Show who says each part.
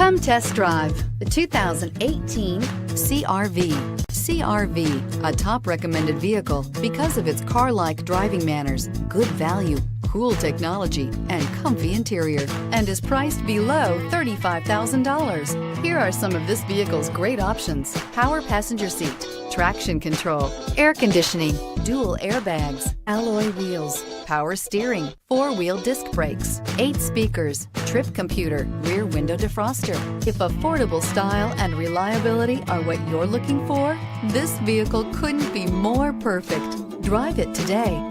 Speaker 1: Come test drive the 2018 CR-V. CR-V, a top recommended vehicle because of its car-like driving manners, good value, cool technology, and comfy interior, and is priced below $35,000. Here are some of this vehicle's great options: power passenger seat, traction control, air conditioning, dual airbags, alloy wheels, power steering, four-wheel disc brakes, 8 speakers, trip computer, rear window defroster. If affordable style and reliability are what you're looking for, this vehicle couldn't be more perfect. Drive it today.